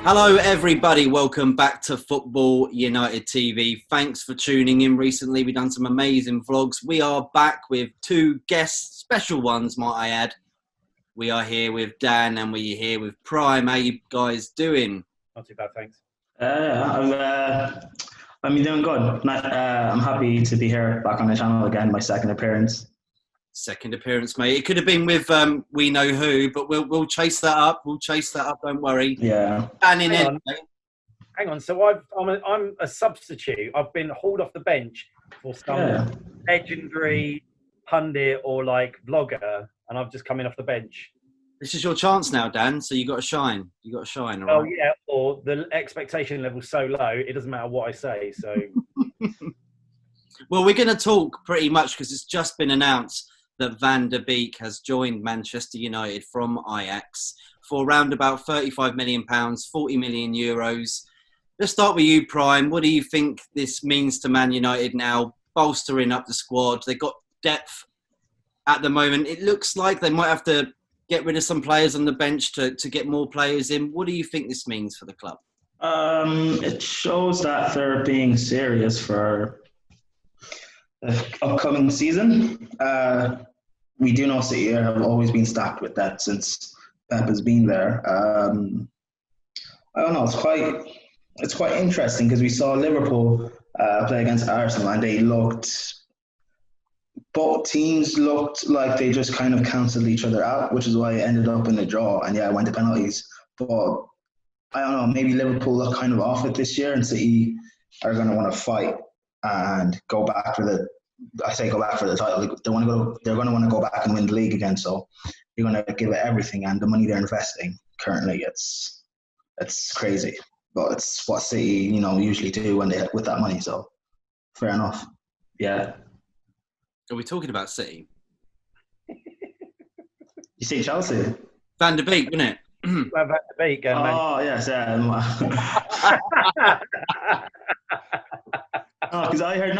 Hello, everybody. Welcome back to Football United TV. Thanks for tuning in recently. We've done some amazing vlogs. We are back with two guests, special ones, might I add. We are here with Dan and we're here with Prime. How you guys doing? Not too bad, thanks. I'm doing good. I'm happy to be here back on the channel again, my second appearance. Second appearance, mate. It could have been with We Know Who, but we'll chase that up. Don't worry. Yeah. Dan Hang on. So I'm a substitute. I've been hauled off the bench for some legendary pundit or vlogger, and I've just come in off the bench. This is your chance now, Dan. So you got to shine. All right? Yeah. Or the expectation level's so low, it doesn't matter what I say. So. Well, we're going to talk pretty much because it's just been announced that vandebeek has joined Manchester United from Ajax for around about £35 million, 40 million euros. Let's start with you, Prime. What do you think this means to Man United now, bolstering up the squad? They've got depth at the moment. It looks like they might have to get rid of some players on the bench to get more players in. What do you think this means for the club? It shows that they're being serious for the upcoming season. We do know City have always been stacked with that since Pep has been there. I don't know. It's quite interesting because we saw Liverpool play against Arsenal and both teams looked like they just kind of cancelled each other out, which is why it ended up in a draw. And it went to penalties. But I don't know. Maybe Liverpool look kind of off it this year, and City are going to want to fight and go back for the. I say go back for the title. They're going to want to go back and win the league again. So they're going to give it everything, and the money they're investing currently, it's crazy. But it's what City, usually do with that money. So fair enough. Yeah. Are we talking about City? You say Chelsea? Van de Beek, isn't it? Van de Beek. Oh yes. Because I heard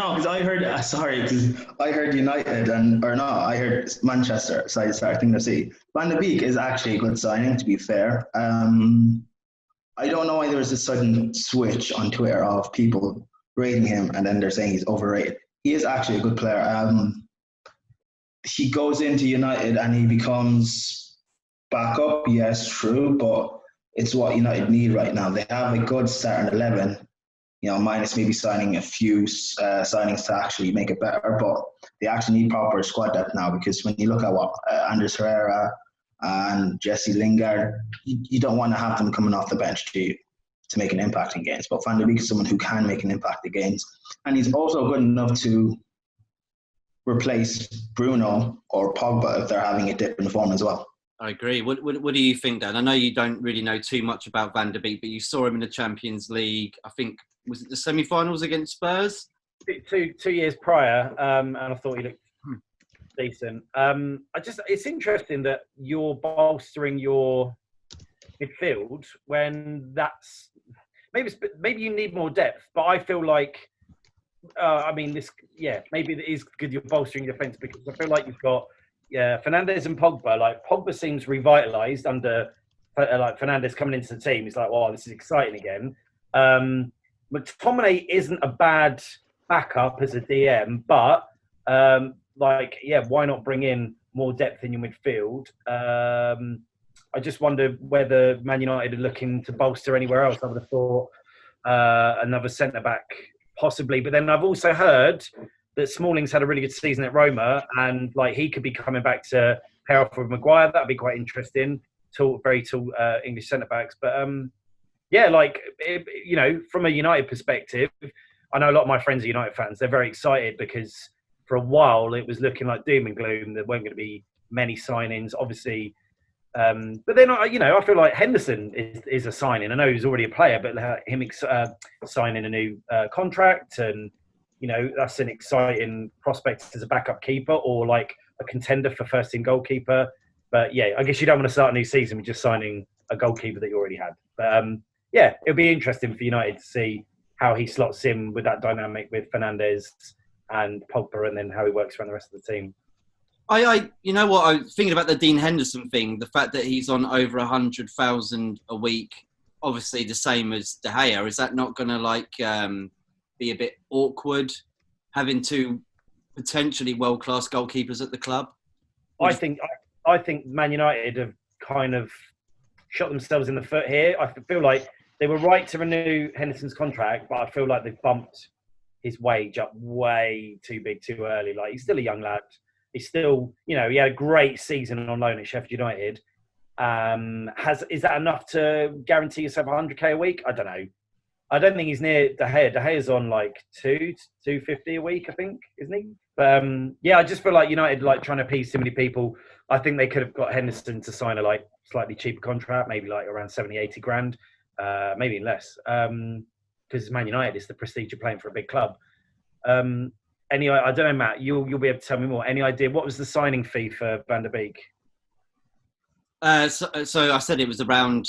United I heard Manchester. So I started thinking of City. Van de Beek is actually a good signing, to be fair. I don't know why there was a sudden switch on Twitter of people rating him and then they're saying he's overrated. He is actually a good player. He goes into United and he becomes backup. Yes, true, but it's what United need right now. They have a good starting 11. Minus maybe signing a few signings to actually make it better, but they actually need proper squad depth now because when you look at what Andres Herrera and Jesse Lingard, you don't want to have them coming off the bench to make an impact in games. But Van de Beek is someone who can make an impact in games, and he's also good enough to replace Bruno or Pogba if they're having a dip in form as well. I agree. What do you think, Dan? I know you don't really know too much about Van de Beek, but you saw him in the Champions League. I think, was it the semi-finals against Spurs? Two years prior, and I thought he looked decent. It's interesting that you're bolstering your midfield when that's maybe you need more depth, but I feel like maybe it is good you're bolstering your defence because I feel like you've got Fernandes and Pogba. Like Pogba seems revitalised under Fernandes coming into the team. He's like, wow, this is exciting again. McTominay isn't a bad backup as a DM, but why not bring in more depth in your midfield? I just wonder whether Man United are looking to bolster anywhere else. I would have thought another centre-back possibly. But then I've also heard that Smalling's had a really good season at Roma and he could be coming back to pair off with Maguire. That'd be quite interesting. Very tall English centre-backs. But from a United perspective, I know a lot of my friends are United fans. They're very excited because for a while it was looking like doom and gloom. There weren't going to be many signings, obviously. But then, I feel like Henderson is a signing. I know he's already a player, but him signing a new contract and, that's an exciting prospect as a backup keeper or a contender for first team goalkeeper. But I guess you don't want to start a new season with just signing a goalkeeper that you already had. But it'll be interesting for United to see how he slots in with that dynamic with Fernandes and Pogba and then how he works around the rest of the team. You know what? I'm thinking about the Dean Henderson thing. The fact that he's on over 100,000 a week obviously the same as De Gea. Is that not going to be a bit awkward having two potentially world-class goalkeepers at the club? I think Man United have kind of shot themselves in the foot here. I feel like they were right to renew Henderson's contract, but I feel like they've bumped his wage up way too big too early. Like, he's still a young lad. He's still, he had a great season on loan at Sheffield United. Is that enough to guarantee yourself 100k a week? I don't know. I don't think he's near De Gea. De Gea's on like 250 a week, I think, isn't he? But I just feel like United trying to appease too many people. I think they could have got Henderson to sign a slightly cheaper contract, maybe around 70, 80 grand, maybe less. Because Man United is the prestige of playing for a big club. Anyway, I don't know, Matt. You'll be able to tell me more. Any idea what was the signing fee for Van der Beek? So I said it was around.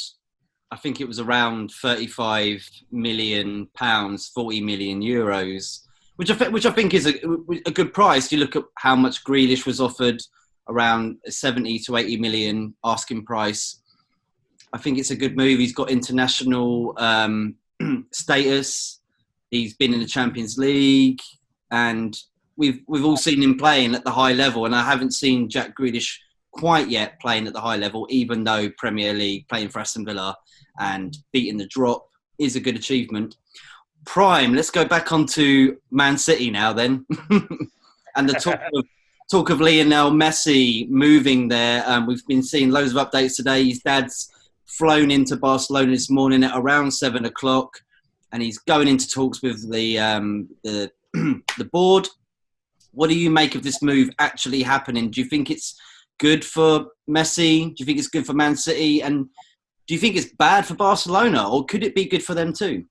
I think it was around £35 million, 40 million euros, which I think is a good price. You look at how much Grealish was offered, around 70 to 80 million asking price. I think it's a good move. He's got international status. He's been in the Champions League, and we've all seen him playing at the high level. And I haven't seen Jack Grealish quite yet playing at the high level, even though Premier League, playing for Aston Villa and beating the drop is a good achievement. Prime, let's go back onto Man City now then. And the talk of Lionel Messi moving there. We've been seeing loads of updates today. His dad's flown into Barcelona this morning at around 7 o'clock, and he's going into talks with the board. What do you make of this move actually happening? Do you think it's good for Messi? Do you think it's good for Man City? And do you think it's bad for Barcelona, or could it be good for them too?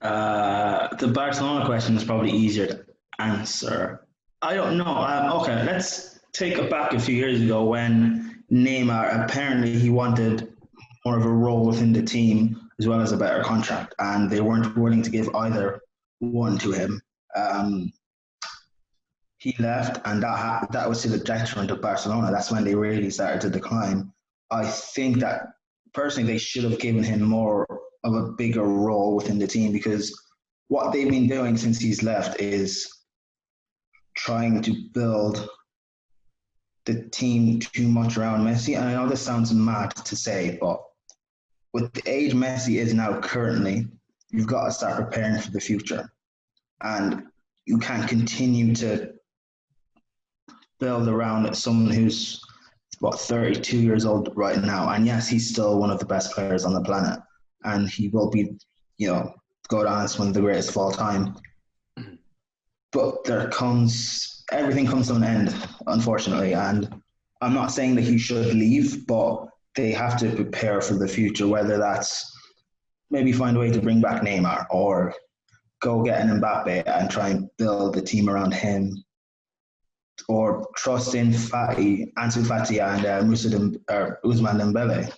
The Barcelona question is probably easier to answer. I don't know. Okay, let's take it back a few years ago when Neymar, apparently he wanted more of a role within the team as well as a better contract, and they weren't willing to give either one to him. He left, and that was to the detriment of Barcelona. That's when they really started to decline. I think that personally they should have given him more of a bigger role within the team, because what they've been doing since he's left is trying to build the team too much around Messi. And I know this sounds mad to say, but with the age Messi is now currently, you've got to start preparing for the future. And you can't continue to build around someone who's 32 years old right now. And yes, he's still one of the best players on the planet, and he will be, go down as one of the greatest of all time. But everything comes to an end, unfortunately. And I'm not saying that he should leave, but they have to prepare for the future, whether that's maybe find a way to bring back Neymar or go get an Mbappe and try and build the team around him, or trust in Ansu Fati and Ousmane Dembele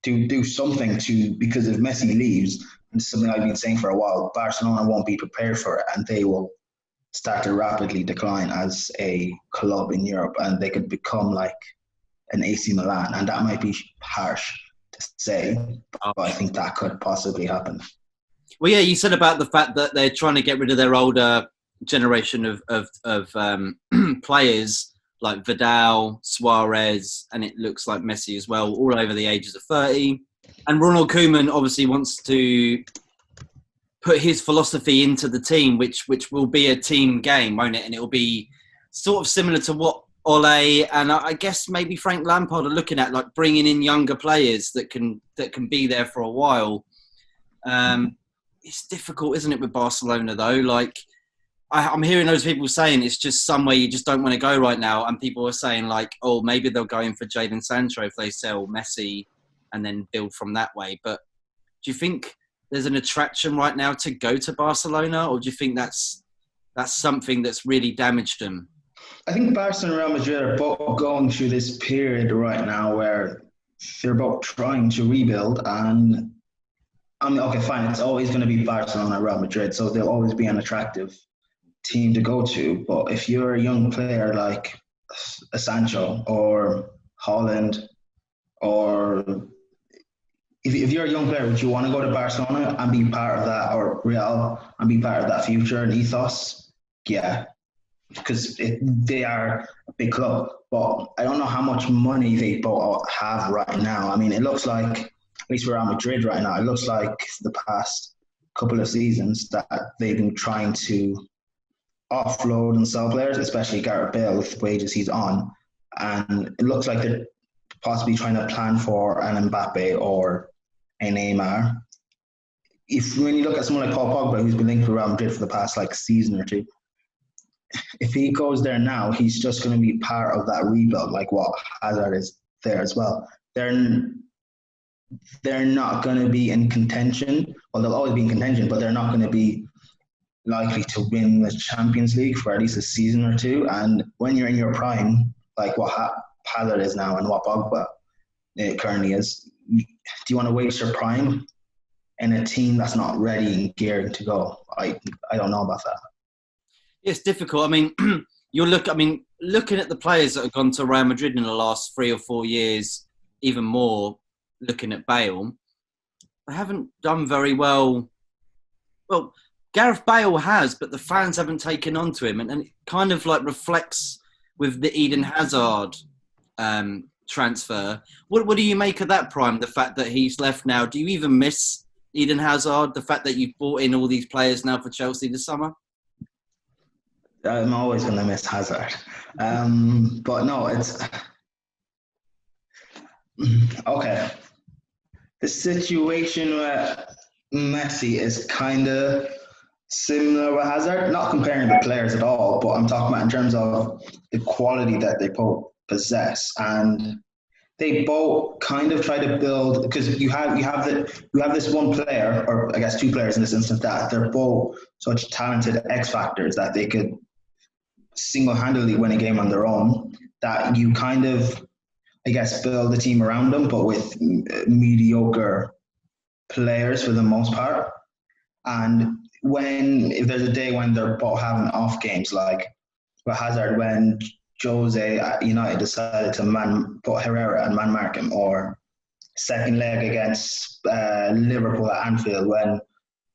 to do something because if Messi leaves, and it's something I've been saying for a while, Barcelona won't be prepared for it, and they will start to rapidly decline as a club in Europe, and they could become like an AC Milan, and that might be harsh to say, but I think that could possibly happen. Well, yeah, you said about the fact that they're trying to get rid of their older generation of players like Vidal, Suarez, and it looks like Messi as well, all over the ages of 30. And Ronald Koeman obviously wants to put his philosophy into the team, which will be a team game, won't it? And it will be sort of similar to what Ole and I guess maybe Frank Lampard are looking at, like bringing in younger players that can be there for a while. It's difficult, isn't it, with Barcelona though? Like, I'm hearing those people saying it's just somewhere you just don't want to go right now. And people are saying like, oh, maybe they'll go in for Jadon Sancho if they sell Messi and then build from that way. But do you think there's an attraction right now to go to Barcelona, or do you think that's something that's really damaged them? I think Barca and Real Madrid are both going through this period right now where they're both trying to rebuild. And I mean, okay, fine, it's always going to be Barcelona and Real Madrid, so they'll always be an attractive team to go to. But if you're a young player like a Sancho or Holland or if you're a young player, would you want to go to Barcelona and be part of that, or Real and be part of that future and ethos? Yeah, because they are a big club. But I don't know how much money they both have right now. I mean, it looks like, at least we're at Madrid right now, it looks like the past couple of seasons that they've been trying to offload and sell players, especially Gareth Bale with the wages he's on. And it looks like they're possibly trying to plan for an Mbappe or a Neymar. If when you look at someone like Paul Pogba, who's been linked with Real Madrid for the past like season or two, if he goes there now, he's just going to be part of that rebuild, like what Hazard is there as well. They're not going to be in contention. Well, they'll always be in contention, but they're not going to be likely to win the Champions League for at least a season or two. And when you're in your prime, like what Hazard is now and what Pogba currently is, do you want to waste your prime in a team that's not ready and gearing to go? I don't know about that. It's difficult. I mean, looking at the players that have gone to Real Madrid in the last 3 or 4 years, even more, looking at Bale, they haven't done very well. Well, Gareth Bale has, but the fans haven't taken on to him. And it kind of like reflects with the Eden Hazard transfer. What do you make of that, Prime? The fact that he's left now. Do you even miss Eden Hazard? The fact that you've brought in all these players now for Chelsea this summer? I'm always going to miss Hazard. But no, it's... Okay. The situation where Messi is kind of similar with Hazard, not comparing the players at all, but I'm talking about in terms of the quality that they both possess. And they both kind of try to build, because you have this one player, or I guess two players in this instance, that they're both such talented X factors that they could single-handedly win a game on their own, that you kind of, I guess, build a team around them, but with mediocre players for the most part. And if there's a day when they're both having off games, like with Hazard, when Jose at United decided to put Herrera and man-mark him, or second leg against Liverpool at Anfield when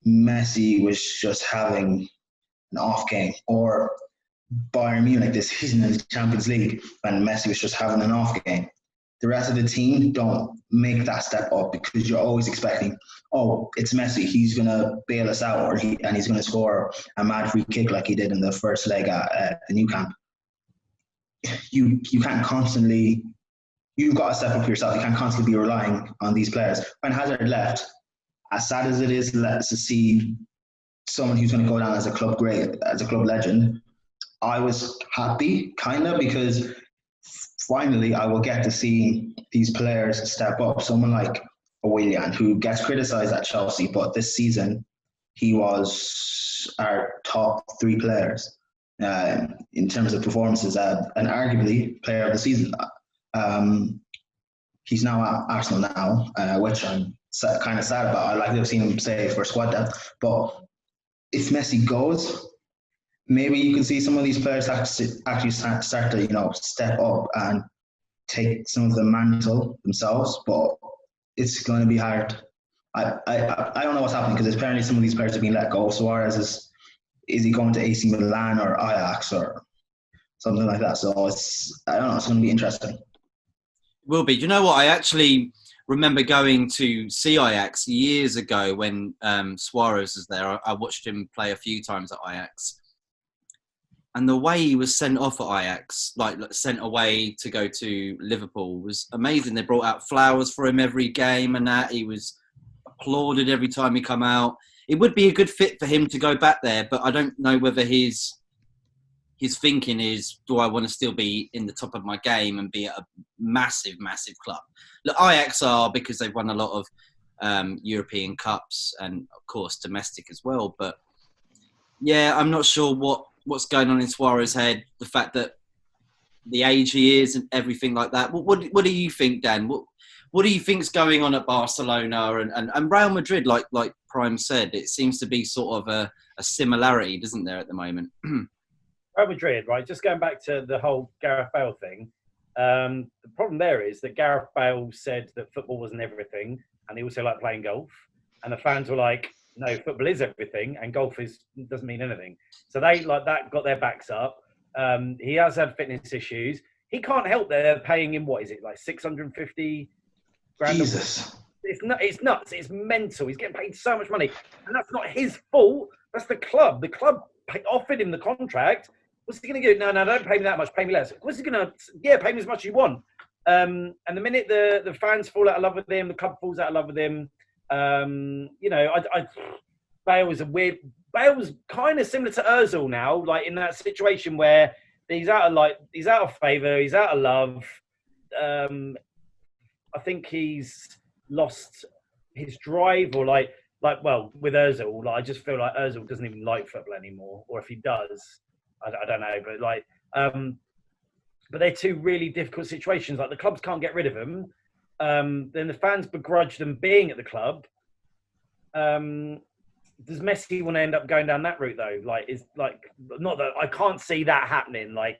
Messi was just having an off game, or Bayern Munich this season in the Champions League when Messi was just having an off game. The rest of the team don't make that step up because you're always expecting, oh, it's Messi, he's going to bail us out, and he's going to score a mad free kick like he did in the first leg at the Nou Camp. You can't constantly, you've got to step up yourself. You can't constantly be relying on these players. When Hazard left, as sad as it is to see someone who's going to go down as a club great, as a club legend, I was happy, kind of, because finally I will get to see these players step up. Someone like Willian, who gets criticised at Chelsea, but this season he was our top 3 players in terms of performances, and arguably player of the season. He's now at Arsenal now, which I'm kind of sad about. I'd like to have seen him stay for squad depth. But if Messi goes, maybe you can see some of these players actually start to, step up and take some of the mantle themselves. But it's going to be hard. I don't know what's happening, because apparently some of these players have been let go. Suarez is he going to AC Milan or Ajax or something like that? So I don't know. It's going to be interesting. Will be. Do you know what? I actually remember going to see Ajax years ago when Suarez was there. I watched him play a few times at Ajax. And the way he was sent off at Ajax, like sent away to go to Liverpool, was amazing. They brought out flowers for him every game and that. He was applauded every time he come out. It would be a good fit for him to go back there, but I don't know whether his thinking is, do I want to still be in the top of my game and be at a massive, massive club? Look, Ajax are, because they've won a lot of European Cups and, of course, domestic as well. But, yeah, I'm not sure what's going on in Suarez's head, the fact that the age he is and everything like that. What do you think, Dan? What do you think's going on at Barcelona and Real Madrid? Like Prime said, it seems to be sort of a similarity, doesn't there, at the moment? Real Madrid, right? Just going back to the whole Gareth Bale thing. The problem there is that Gareth Bale said that football wasn't everything, and they also like playing golf. And the fans were like, no, football is everything, and golf doesn't mean anything. So they like that got their backs up. He has had fitness issues. He can't help that they're paying him, what is it, like 650 grand? Jesus. It's nuts. It's mental. He's getting paid so much money. And that's not his fault. That's the club. The club offered him the contract. What's he going to do? No, don't pay me that much. Pay me less. What's he going to? Yeah, pay me as much as you want. And the minute the fans fall out of love with him, the club falls out of love with him. Bale was Bale was kind of similar to Ozil now, like in that situation where he's out of favour, he's out of love. I think he's lost his drive, or well, with Ozil, I just feel like Ozil doesn't even like football anymore, or if he does, I don't know. But they're two really difficult situations. Like the clubs can't get rid of him. Then the fans begrudge them being at the club. Does Messi want to end up going down that route though? Not that I can't see that happening. They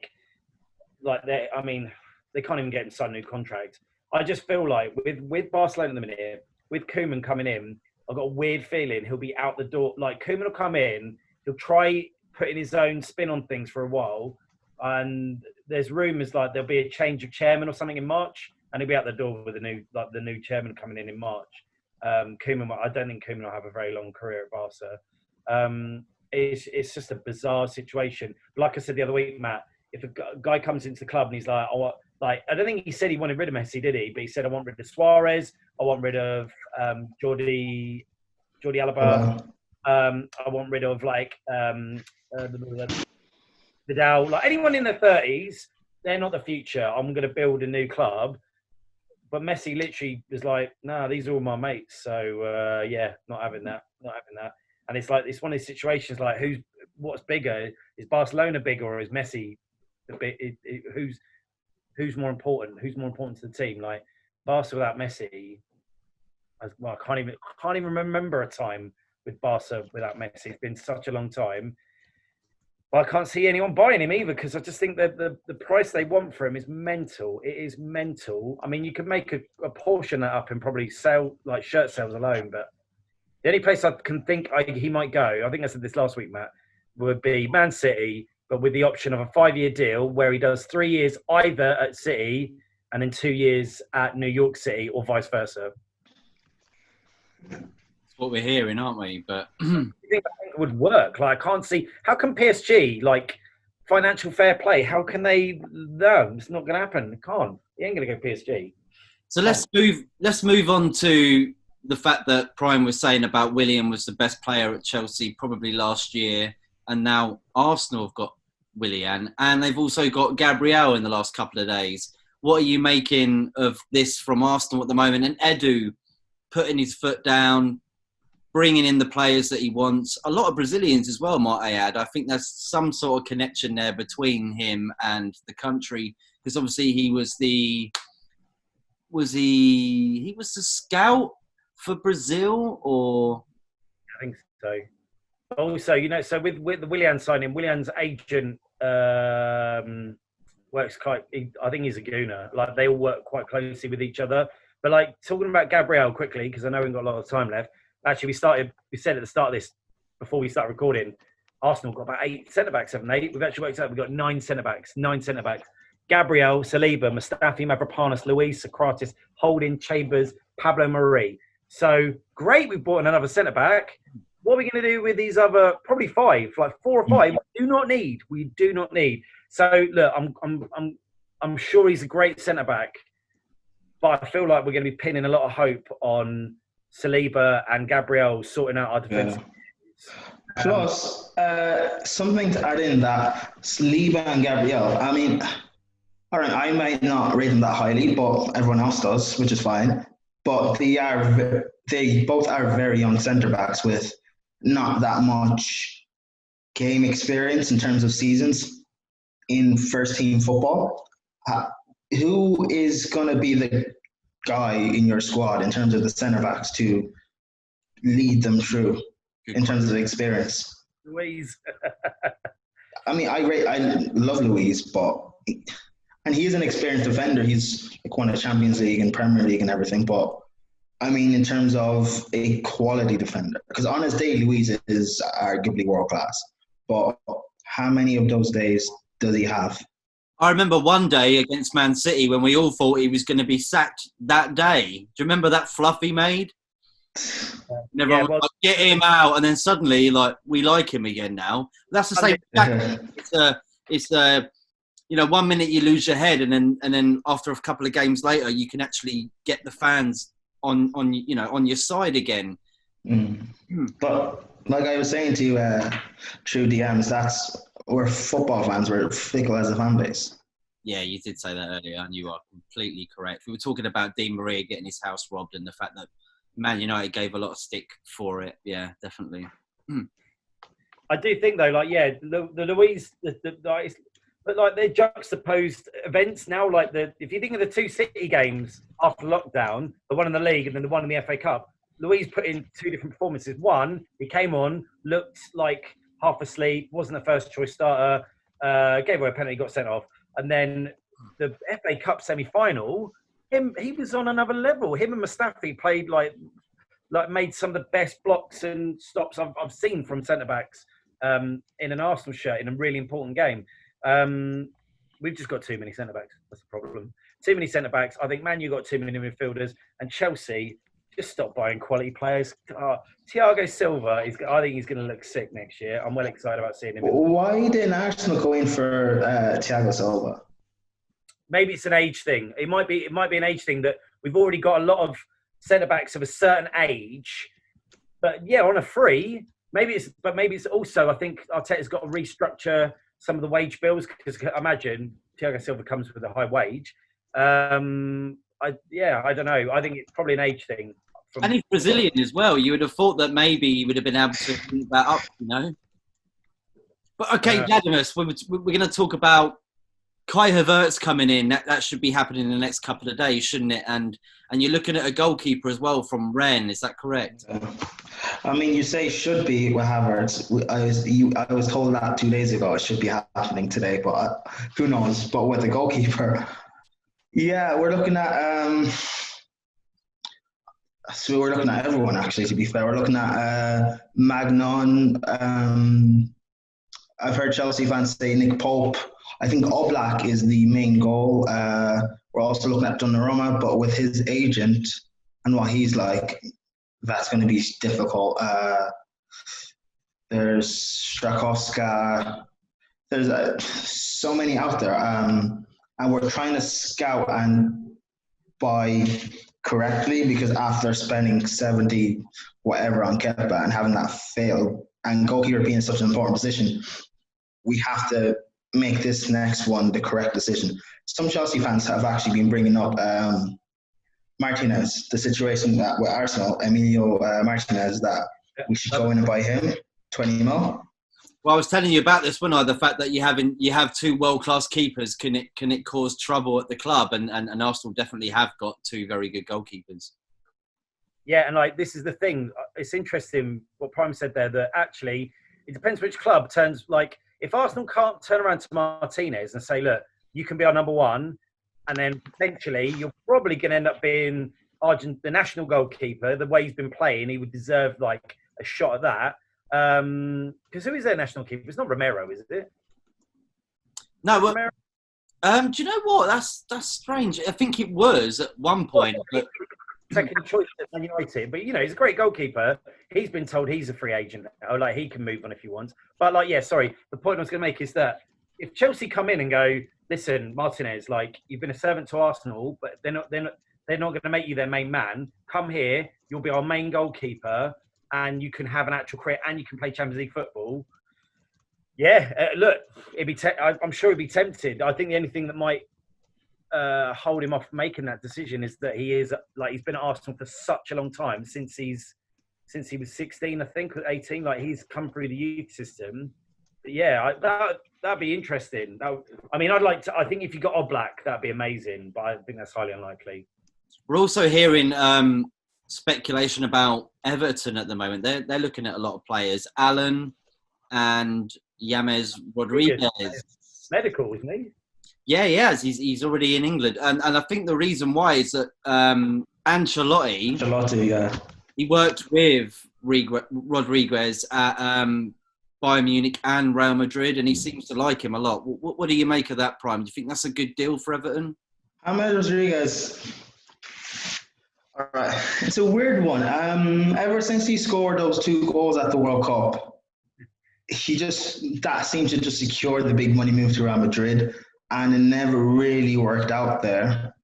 can't even get him signed a new contract. I just feel like with Barcelona at the minute, with Koeman coming in, I've got a weird feeling he'll be out the door. Like Koeman will come in, he'll try putting his own spin on things for a while, and there's rumours like there'll be a change of chairman or something in March, and he'll be out the door with the new chairman coming in March. Koeman, I don't think Koeman will have a very long career at Barca. It's just a bizarre situation. Like I said the other week, Matt, if a guy comes into the club and he's like, I don't think he said he wanted rid of Messi, did he? But he said, I want rid of Suarez. I want rid of Jordi Alba. I want rid of Vidal. Like anyone in their 30s, they're not the future. I'm going to build a new club. But Messi literally was like, "No, these are all my mates." So not having that. And it's one of these situations like, what's bigger? Is Barcelona bigger, or is Messi who's more important? Who's more important to the team? Like Barca without Messi, I can't even remember a time with Barca without Messi. It's been such a long time. But I can't see anyone buying him either, because I just think that the price they want for him is mental. It is mental. I mean, you could make a portion of that up and probably sell like shirt sales alone. But the only place I can think he might go, I think I said this last week, Matt, would be Man City, but with the option of a 5-year deal where he does 3 years either at City and then 2 years at New York City, or vice versa. That's what we're hearing, aren't we? But I think it would work. Like I can't see how can PSG, like financial fair play, how can they? No, it's not going to happen. It can't. He ain't going to go PSG. So let's move on to the fact that Prime was saying about Willian was the best player at Chelsea probably last year, and now Arsenal have got Willian, and they've also got Gabriel in the last couple of days. What are you making of this from Arsenal at the moment? And Edu putting his foot down, bringing in the players that he wants. A lot of Brazilians as well, might I add. I think there's some sort of connection there between him and the country, because obviously he was the scout for Brazil, or I think so. Also, so with the Willian signing, Willian's agent works quite. I think he's a gooner. Like they all work quite closely with each other. But like talking about Gabriel quickly, because I know we've got a lot of time left. Actually, we said at the start of this, before we start recording, Arsenal got about 8 centre-backs, haven't they? We've actually worked out we've got 9 centre-backs. Gabriel, Saliba, Mustafi, Mavropanos, Luis, Socrates, Holding, Chambers, Pablo Marie. So, great, we've bought another centre-back. What are we going to do with these other, probably 5, like 4 or 5, we do not need. So, look, I'm sure he's a great centre-back, but I feel like we're going to be pinning a lot of hope on Saliba and Gabriel sorting out our defence. Yeah. Plus, something to add in that Saliba and Gabriel, I mean, all right, I might not rate them that highly, but everyone else does, which is fine. But they both are very young centre-backs with not that much game experience in terms of seasons in first-team football. Who is going to be the guy in your squad in terms of the centre-backs to lead them through in terms of experience? Louise. I mean, I love Louise, and he is an experienced defender. He's like won a Champions League and Premier League and everything, but I mean, in terms of a quality defender, because on his day, Luis is arguably world class. But how many of those days does he have? I remember one day against Man City when we all thought he was going to be sacked that day. Do you remember that fluff he made? And everyone was like, get him out, and then suddenly, like, we like him again now. That's the same. It's 1 minute you lose your head, and then after a couple of games later, you can actually get the fans on your side again. But like I was saying to you through DMs, we're football fans. We're fickle as a fan base. Yeah, you did say that earlier, and you are completely correct. We were talking about Di Maria getting his house robbed, and the fact that Man United gave a lot of stick for it. Yeah, definitely. I do think though, like, the Luis, but like they're juxtaposed events now. Like if you think of the two City games after lockdown, the one in the league and then the one in the FA Cup, Luis put in two different performances. One, he came on, looked like half asleep, wasn't the first choice starter, gave away a penalty, got sent off. And then the FA Cup semi-final, he was on another level. Him and Mustafi played like made some of the best blocks and stops I've seen from centre-backs in an Arsenal shirt in a really important game. We've just got too many centre-backs. That's the problem. Too many centre-backs. I think Man U got too many midfielders. And Chelsea, just stop buying quality players. Thiago Silva, I think he's going to look sick next year. I'm well excited about seeing him. Why didn't Arsenal go in for Thiago Silva? Maybe it's an age thing. It might be an age thing that we've already got a lot of centre-backs of a certain age. But yeah, on a free, maybe it's also, I think Arteta's got to restructure some of the wage bills, because I imagine Thiago Silva comes with a high wage. I don't know. I think it's probably an age thing. And he's Brazilian as well. You would have thought that maybe he would have been able to keep that up, But okay, Gladimus, we're going to talk about Kai Havertz coming in. That should be happening in the next couple of days, shouldn't it? And you're looking at a goalkeeper as well from Rennes. Is that correct? I mean, you say should be with Havertz. I was told that 2 days ago. It should be happening today, but who knows? But with the goalkeeper, yeah, we're looking at. So we're looking at everyone, actually, to be fair. We're looking at Magnon. I've heard Chelsea fans say Nick Pope. I think Oblak is the main goal. We're also looking at Donnarumma, but with his agent and what he's like, that's going to be difficult. There's Strakowska. There's so many out there. And we're trying to scout and buy correctly, because after spending 70 whatever on Kepa and having that fail, and goalkeeper being in such an important position, we have to make this next one the correct decision. Some Chelsea fans have actually been bringing up Martinez, the situation with Arsenal, Emilio Martinez, that we should go in and buy him, 20 mil. Well, I was telling you about this, wasn't I? The fact that you have two world-class keepers, can it cause trouble at the club? And Arsenal definitely have got two very good goalkeepers. Yeah, and like this is the thing. It's interesting what Prime said there, that actually it depends which club turns. Like if Arsenal can't turn around to Martinez and say, look, you can be our number one, and then potentially you're probably going to end up being the national goalkeeper. The way he's been playing, he would deserve like a shot at that. Because who is their national keeper? It's not Romero, is it? No. Well, do you know what? That's strange. I think it was at one point. But second choice at Man United, but he's a great goalkeeper. He's been told he's a free agent now. Like he can move on if he wants. But the point I was going to make is that if Chelsea come in and go, listen, Martinez, like you've been a servant to Arsenal, but they're not going to make you their main man. Come here, you'll be our main goalkeeper, and you can have an actual career, and you can play Champions League football. Yeah, look, I'm sure he'd be tempted. I think the only thing that might hold him off making that decision is that he's been at Arsenal for such a long time, since he was 16, I think, or 18. Like he's come through the youth system. But yeah, that'd be interesting. I think if you got Oblak, that'd be amazing. But I think that's highly unlikely. We're also hearing speculation about Everton at the moment. They're looking at a lot of players. Allen and James Rodriguez. Medical, isn't he? Yeah, he has. He's already in England, and I think the reason why is that Ancelotti, yeah. he worked with Rodriguez at Bayern Munich and Real Madrid, and he seems to like him a lot. What do you make of that, Prime? Do you think that's a good deal for Everton? James Rodriguez. All right, it's a weird one. Ever since he scored those 2 goals at the World Cup, that seemed to just secure the big money move to Real Madrid, and it never really worked out there.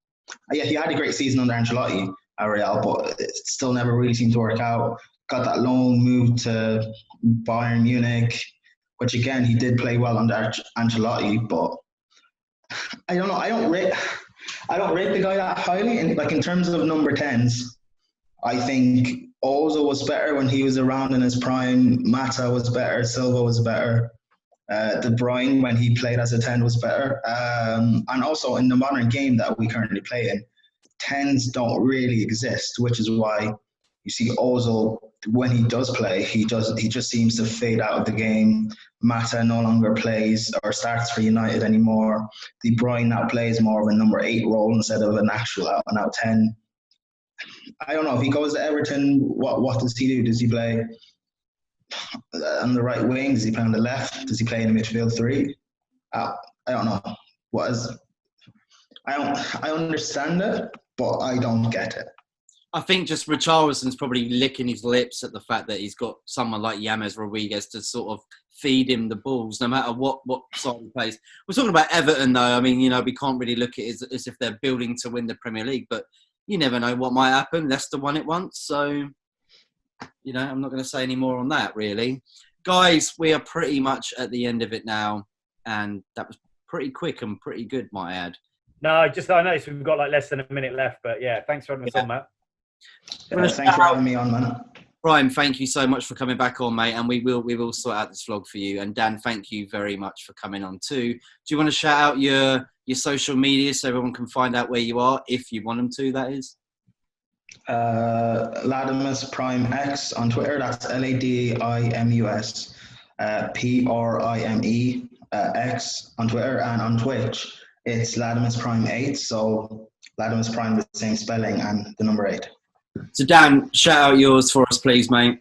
Yeah, he had a great season under Ancelotti at Real, but it still never really seemed to work out. Got that loan move to Bayern Munich, which again he did play well under Ancelotti, but I don't know. I don't rate the guy that highly. And like in terms of number 10s, I think Ozil was better when he was around in his prime. Mata was better. Silva was better. De Bruyne, when he played as a 10, was better. And also in the modern game that we currently play in, 10s don't really exist, which is why you see Ozil, when he does play, he just seems to fade out of the game. Mata no longer plays or starts for United anymore. De Bruyne now plays more of a number 8 role instead of an actual out-and-out 10. I don't know, if he goes to Everton, what does he do? Does he play on the right wing? Does he play on the left? Does he play in the midfield 3? I don't know. I understand it, but I don't get it. I think just Richarlison's probably licking his lips at the fact that he's got someone like James Rodriguez to sort of feed him the balls, no matter what side he plays. We're talking about Everton, though. I mean, we can't really look at it as if they're building to win the Premier League, but you never know what might happen. Leicester won it once, so, I'm not going to say any more on that, really. Guys, we are pretty much at the end of it now, and that was pretty quick and pretty good, might I add. No, I noticed we've got less than a minute left, but yeah, thanks for having us on, Matt. Thanks for having me on, man. Brian, thank you so much for coming back on, mate, and we will sort out this vlog for you. And Dan, thank you very much for coming on too. Do you want to shout out your social media so everyone can find out where you are, if you want them to, that is? Ladimus Prime X on Twitter. That's LADIMUS PRIME X on Twitter, and on Twitch it's Ladimus Prime 8. So Ladimus Prime, the same spelling, and the number 8. So Dan, shout out yours for us, please, mate.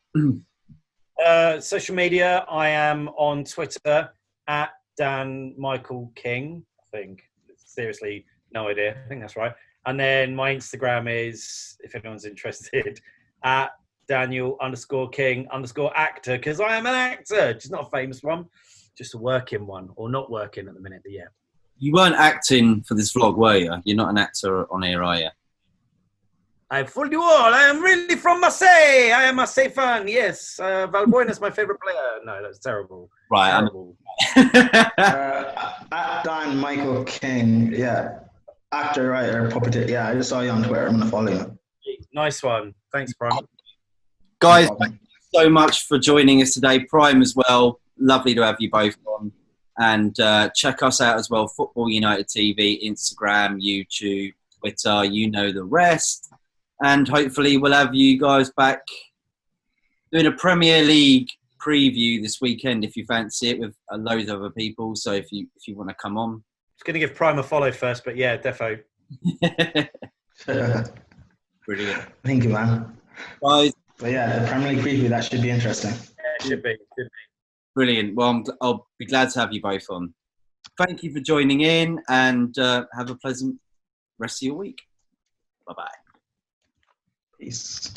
Social media, I am on Twitter at Dan Michael King, I think. Seriously, no idea. I think that's right. And then my Instagram is, if anyone's interested, at Daniel_King_actor, because I am an actor. Just not a famous one, just a working one, or not working at the minute, but yeah. You weren't acting for this vlog, were you? You're not an actor on here, are you? I fooled you all. I am really from Marseille. I am a Marseille fan. Yes. Valbuena is my favorite player. No, that's terrible. Right. Terrible. At Dan Michael King. Yeah. Actor, writer, puppeteer. Yeah, I just saw you on Twitter. I'm going to follow you. Nice one. Thanks, Brian. Guys, thank you so much for joining us today. Prime as well. Lovely to have you both on. And check us out as well. Football United TV, Instagram, YouTube, Twitter. You know the rest. And hopefully we'll have you guys back doing a Premier League preview this weekend if you fancy it, with loads of other people. So if you want to come on. I was going to give Prime a follow first, but yeah, defo. Brilliant. Thank you, man. Guys. But yeah, the Premier League preview, that should be interesting. Yeah, it should be. Brilliant. Well, I'll be glad to have you both on. Thank you for joining in, and have a pleasant rest of your week. Bye-bye. Peace.